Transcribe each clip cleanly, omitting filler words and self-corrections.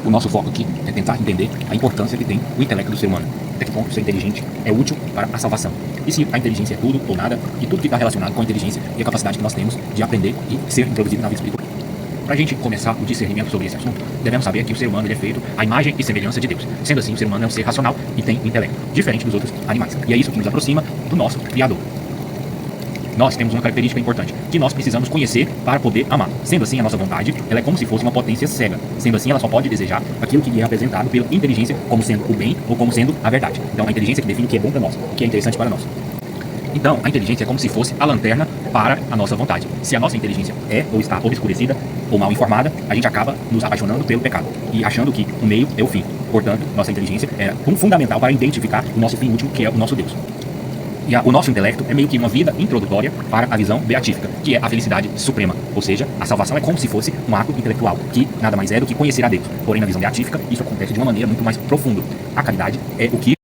O nosso foco aqui é tentar entender a importância que tem o intelecto do ser humano. Até que ponto ser inteligente é útil para a salvação. E se a inteligência é tudo ou nada, e tudo que está relacionado com a inteligência e a capacidade que nós temos de aprender e ser introduzido na vida espiritual. Para a gente começar o discernimento sobre esse assunto, devemos saber que o ser humano ele é feito à imagem e semelhança de Deus. Sendo assim, o ser humano é um ser racional e tem intelecto, diferente dos outros animais. E é isso que nos aproxima do nosso Criador. Nós temos uma característica importante, que nós precisamos conhecer para poder amar. Sendo assim, a nossa vontade ela é como se fosse uma potência cega. Sendo assim, ela só pode desejar aquilo que lhe é apresentado pela inteligência como sendo o bem ou como sendo a verdade. Então, a inteligência que define o que é bom para nós, o que é interessante para nós. Então, a inteligência é como se fosse a lanterna para a nossa vontade. Se a nossa inteligência é ou está obscurecida ou mal informada, a gente acaba nos apaixonando pelo pecado e achando que o meio é o fim. Portanto, nossa inteligência é fundamental para identificar o nosso fim último, que é o nosso Deus. E o nosso intelecto é meio que uma vida introdutória para a visão beatífica, que é a felicidade suprema. Ou seja, a salvação é como se fosse um ato intelectual, que nada mais é do que conhecer a Deus. Porém, na visão beatífica, isso acontece de uma maneira muito mais profunda. A caridade é o que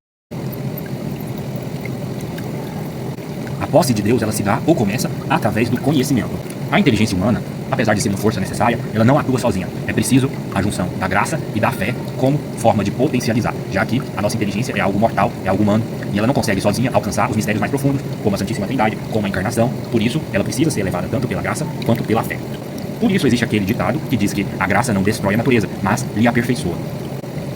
a posse de Deus ela se dá ou começa através do conhecimento. A inteligência humana, apesar de ser uma força necessária, ela não atua sozinha. É preciso a junção da graça e da fé como forma de potencializar, já que a nossa inteligência é algo mortal, é algo humano, e ela não consegue sozinha alcançar os mistérios mais profundos, como a Santíssima Trindade, como a encarnação. Por isso, ela precisa ser elevada tanto pela graça quanto pela fé. Por isso existe aquele ditado que diz que a graça não destrói a natureza, mas lhe aperfeiçoa.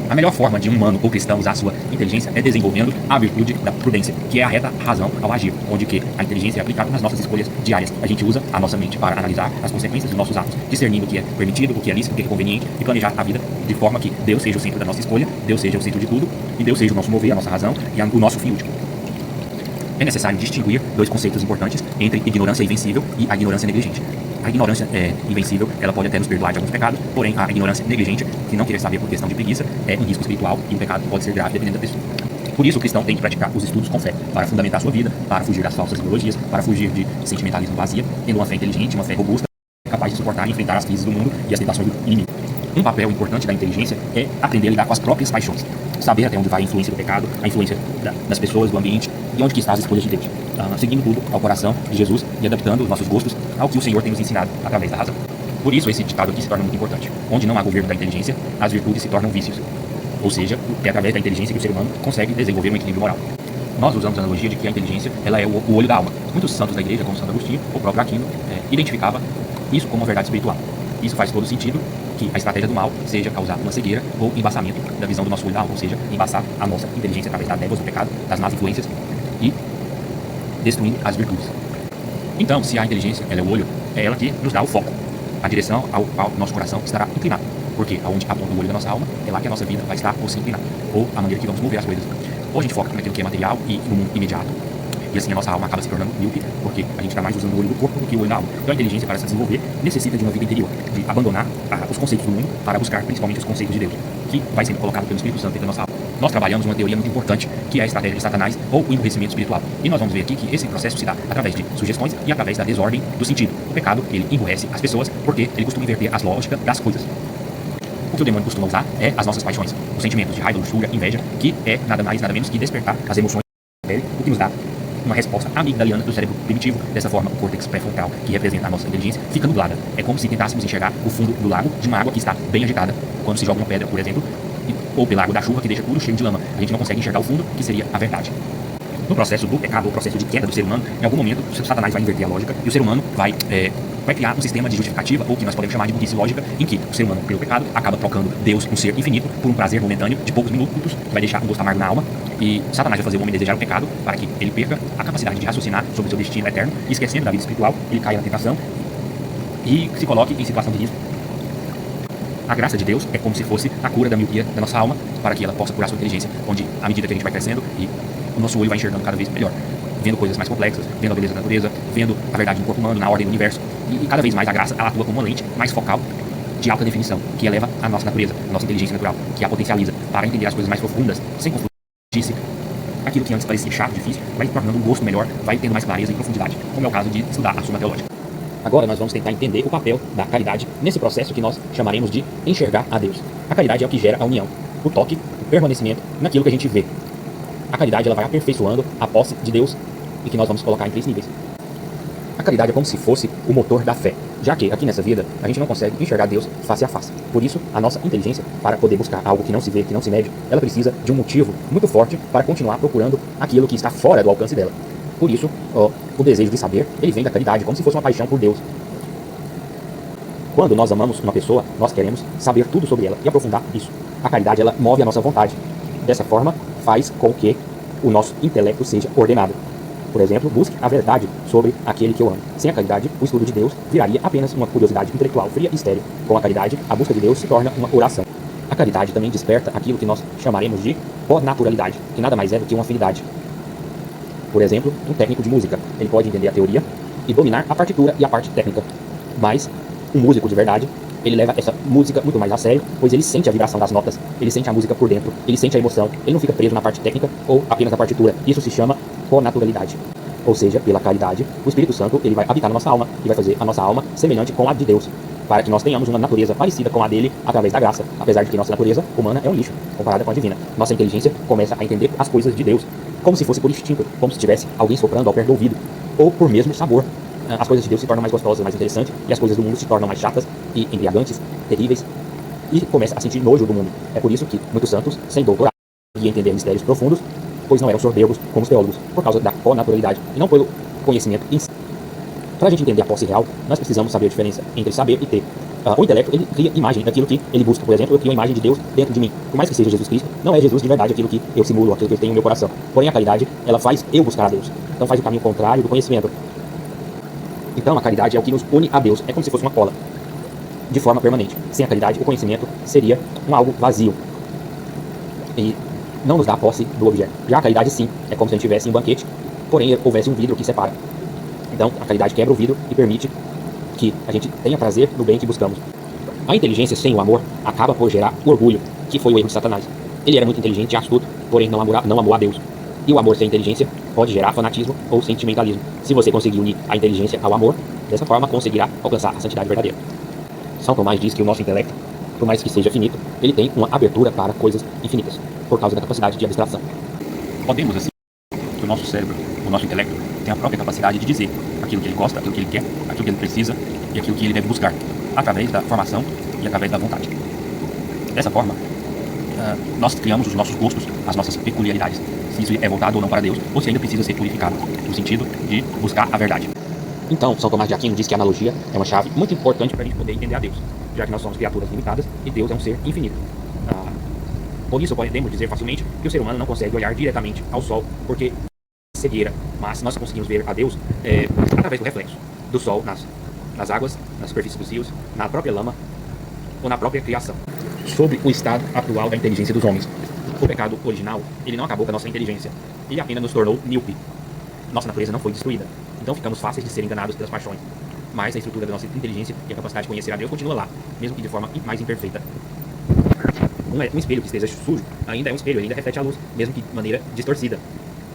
A melhor forma de um humano ou cristão usar a sua inteligência é desenvolvendo a virtude da prudência, que é a reta razão ao agir, onde que a inteligência é aplicada nas nossas escolhas diárias. A gente usa a nossa mente para analisar as consequências dos nossos atos, discernindo o que é permitido, o que é lícito, o que é conveniente e planejar a vida de forma que Deus seja o centro da nossa escolha, Deus seja o centro de tudo e Deus seja o nosso mover, a nossa razão e o nosso fim último. É necessário distinguir dois conceitos importantes entre ignorância invencível e a ignorância negligente. A ignorância invencível, ela pode até nos perdoar de alguns pecados, porém a ignorância negligente, que não querer saber por questão de preguiça, é um risco espiritual e o pecado pode ser grave dependendo da pessoa. Por isso o cristão tem que praticar os estudos com fé, para fundamentar a sua vida, para fugir das falsas ideologias, para fugir de sentimentalismo vazio, tendo uma fé inteligente, uma fé robusta, capaz de suportar e enfrentar as crises do mundo e as tentações do inimigo. Um papel importante da inteligência é aprender a lidar com as próprias paixões, saber até onde vai a influência do pecado, a influência das pessoas, do ambiente e onde que está as escolhas de Deus, seguindo tudo ao coração de Jesus e adaptando os nossos gostos ao que o Senhor tem nos ensinado através da razão. Por isso esse ditado aqui se torna muito importante. Onde não há governo da inteligência, as virtudes se tornam vícios. Ou seja, é através da inteligência que o ser humano consegue desenvolver um equilíbrio moral. Nós usamos a analogia de que a inteligência ela é o olho da alma. Muitos santos da igreja, como Santo Agostinho, o próprio Aquino, identificava isso como uma verdade espiritual. Isso faz todo sentido que a estratégia do mal seja causar uma cegueira ou embaçamento da visão do nosso olho da alma, ou seja, embaçar a nossa inteligência através das névoas do pecado, das más influências e destruindo as virtudes. Então, se a inteligência ela é o olho, é ela que nos dá o foco, a direção ao qual nosso coração estará inclinado. Porque aonde aponta o olho da nossa alma, é lá que a nossa vida vai estar ou se inclinar, ou a maneira que vamos mover as coisas. Ou a gente foca naquilo que é material e no mundo imediato, e assim a nossa alma acaba se tornando míope, porque a gente está mais usando o olho do corpo do que o olho da alma. Então a inteligência, para se desenvolver, necessita de uma vida interior, de abandonar os conceitos do mundo para buscar principalmente os conceitos de Deus, que vai sendo colocado pelo Espírito Santo dentro da nossa alma. Nós trabalhamos uma teoria muito importante, que é a estratégia de Satanás ou o emburrecimento espiritual. E nós vamos ver aqui que esse processo se dá através de sugestões e através da desordem do sentido. O pecado, ele emburrece as pessoas porque ele costuma inverter as lógicas das coisas. O que o demônio costuma usar é as nossas paixões, os sentimentos de raiva, luxúria, inveja, que é nada mais, nada menos que despertar as emoções da pele, o que nos dá uma resposta amigdaliana do cérebro primitivo. Dessa forma, o córtex pré-frontal, que representa a nossa inteligência, fica nublada. É como se tentássemos enxergar o fundo do lago de uma água que está bem agitada. Quando se joga uma pedra, por exemplo, ou pela água da chuva, que deixa tudo cheio de lama, a gente não consegue enxergar o fundo, que seria a verdade. No processo do pecado, o processo de queda do ser humano, em algum momento, o Satanás vai inverter a lógica e o ser humano vai criar um sistema de justificativa, ou que nós podemos chamar de burrice lógica, em que o ser humano, pelo pecado, acaba trocando Deus, um ser infinito, por um prazer momentâneo de poucos minutos, que vai deixar um gosto amargo na alma, e Satanás vai fazer o homem desejar o pecado para que ele perca a capacidade de raciocinar sobre o seu destino eterno, e esquecendo da vida espiritual, ele caia na tentação e se coloque em situação de risco. A graça de Deus é como se fosse a cura da miopia da nossa alma, para que ela possa curar sua inteligência, onde, à medida que a gente vai crescendo, e o nosso olho vai enxergando cada vez melhor, vendo coisas mais complexas, vendo a beleza da natureza, vendo a verdade do corpo humano, na ordem do universo, e cada vez mais a graça ela atua como uma lente mais focal, de alta definição, que eleva a nossa natureza, a nossa inteligência natural, que a potencializa para entender as coisas mais profundas, sem confundir-se. Aquilo que antes parecia chato, difícil, vai tornando um gosto melhor, vai tendo mais clareza e profundidade, como é o caso de estudar a Suma Teológica. Agora nós vamos tentar entender o papel da caridade nesse processo que nós chamaremos de enxergar a Deus. A caridade é o que gera a união, o toque, o permanecimento naquilo que a gente vê. A caridade ela vai aperfeiçoando a posse de Deus e que nós vamos colocar em 3 níveis. A caridade é como se fosse o motor da fé. Já que aqui nessa vida a gente não consegue enxergar Deus face a face. Por isso, a nossa inteligência, para poder buscar algo que não se vê, que não se mede, ela precisa de um motivo muito forte para continuar procurando aquilo que está fora do alcance dela. Por isso, o desejo de saber, ele vem da caridade, como se fosse uma paixão por Deus. Quando nós amamos uma pessoa, nós queremos saber tudo sobre ela e aprofundar isso. A caridade, ela move a nossa vontade. Dessa forma, faz com que o nosso intelecto seja ordenado. Por exemplo, busque a verdade sobre aquele que eu amo. Sem a caridade, o estudo de Deus viraria apenas uma curiosidade intelectual fria e estéril. Com a caridade, a busca de Deus se torna uma oração. A caridade também desperta aquilo que nós chamaremos de connaturalidade, que nada mais é do que uma afinidade. Por exemplo, um técnico de música, ele pode entender a teoria e dominar a partitura e a parte técnica. Mas um músico de verdade, ele leva essa música muito mais a sério, pois ele sente a vibração das notas, ele sente a música por dentro, ele sente a emoção, ele não fica preso na parte técnica ou apenas na partitura. Isso se chama connaturalidade. Ou seja, pela caridade, o Espírito Santo ele vai habitar na nossa alma e vai fazer a nossa alma semelhante com a de Deus, para que nós tenhamos uma natureza parecida com a dele através da graça, apesar de que nossa natureza humana é um lixo, comparada com a divina. Nossa inteligência começa a entender as coisas de Deus, como se fosse por instinto, como se tivesse alguém soprando ao pé do ouvido, ou por mesmo sabor. As coisas de Deus se tornam mais gostosas, mais interessantes, e as coisas do mundo se tornam mais chatas e embriagantes, terríveis, e começa a sentir nojo do mundo. É por isso que muitos santos, sem doutorado e entender mistérios profundos, pois não eram soberbos como os teólogos, por causa da connaturalidade, e não pelo conhecimento em si. Para a gente entender a posse real, nós precisamos saber a diferença entre saber e ter. O intelecto, ele cria imagem daquilo que ele busca. Por exemplo, eu crio uma imagem de Deus dentro de mim. Por mais que seja Jesus Cristo, não é Jesus de verdade aquilo que eu simulo, aquilo que eu tenho no meu coração. Porém, a caridade, ela faz eu buscar a Deus. Então faz o caminho contrário do conhecimento. Então, a caridade é o que nos une a Deus. É como se fosse uma cola, de forma permanente. Sem a caridade, o conhecimento seria algo vazio e não nos dá a posse do objeto. Já a caridade, sim, é como se a gente tivesse um banquete, porém houvesse um vidro que separa. Então, a caridade quebra o vidro e permite que a gente tenha prazer no bem que buscamos. A inteligência sem o amor acaba por gerar orgulho, que foi o erro de Satanás. Ele era muito inteligente e astuto, porém não amou a Deus. E o amor sem inteligência pode gerar fanatismo ou sentimentalismo. Se você conseguir unir a inteligência ao amor, dessa forma conseguirá alcançar a santidade verdadeira. São Tomás diz que o nosso intelecto, por mais que seja finito, ele tem uma abertura para coisas infinitas, por causa da capacidade de abstração. Podemos, assim, que o nosso cérebro, o nosso intelecto, tem a própria capacidade de dizer aquilo que ele gosta, aquilo que ele quer, aquilo que ele precisa e aquilo que ele deve buscar, através da formação e através da vontade. Dessa forma, nós criamos os nossos gostos, as nossas peculiaridades, se isso é voltado ou não para Deus, ou se ainda precisa ser purificado, no sentido de buscar a verdade. Então, São Tomás de Aquino diz que a analogia é uma chave muito importante para a gente poder entender a Deus, já que nós somos criaturas limitadas e Deus é um ser infinito. Por isso, podemos dizer facilmente que o ser humano não consegue olhar diretamente ao sol, porque é cegueira, mas nós conseguimos ver a Deus através do reflexo do sol nas águas, na superfície dos rios, na própria lama ou na própria criação. Sobre o estado atual da inteligência dos homens. O pecado original, ele não acabou com a nossa inteligência, ele apenas nos tornou míope. Nossa natureza não foi destruída, então ficamos fáceis de ser enganados pelas paixões. Mas a estrutura da nossa inteligência e a capacidade de conhecer a Deus continua lá, mesmo que de forma mais imperfeita. Um espelho que esteja sujo ainda é um espelho, ainda reflete a luz, mesmo que de maneira distorcida.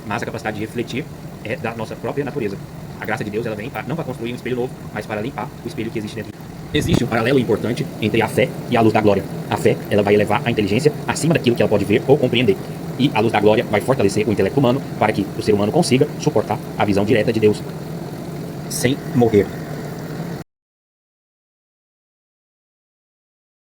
Mas a capacidade de refletir é da nossa própria natureza. A graça de Deus, ela vem não para construir um espelho novo, mas para limpar o espelho que existe dentro. Existe um paralelo importante entre a fé e a luz da glória. A fé, ela vai elevar a inteligência acima daquilo que ela pode ver ou compreender. E a luz da glória vai fortalecer o intelecto humano para que o ser humano consiga suportar a visão direta de Deus sem morrer.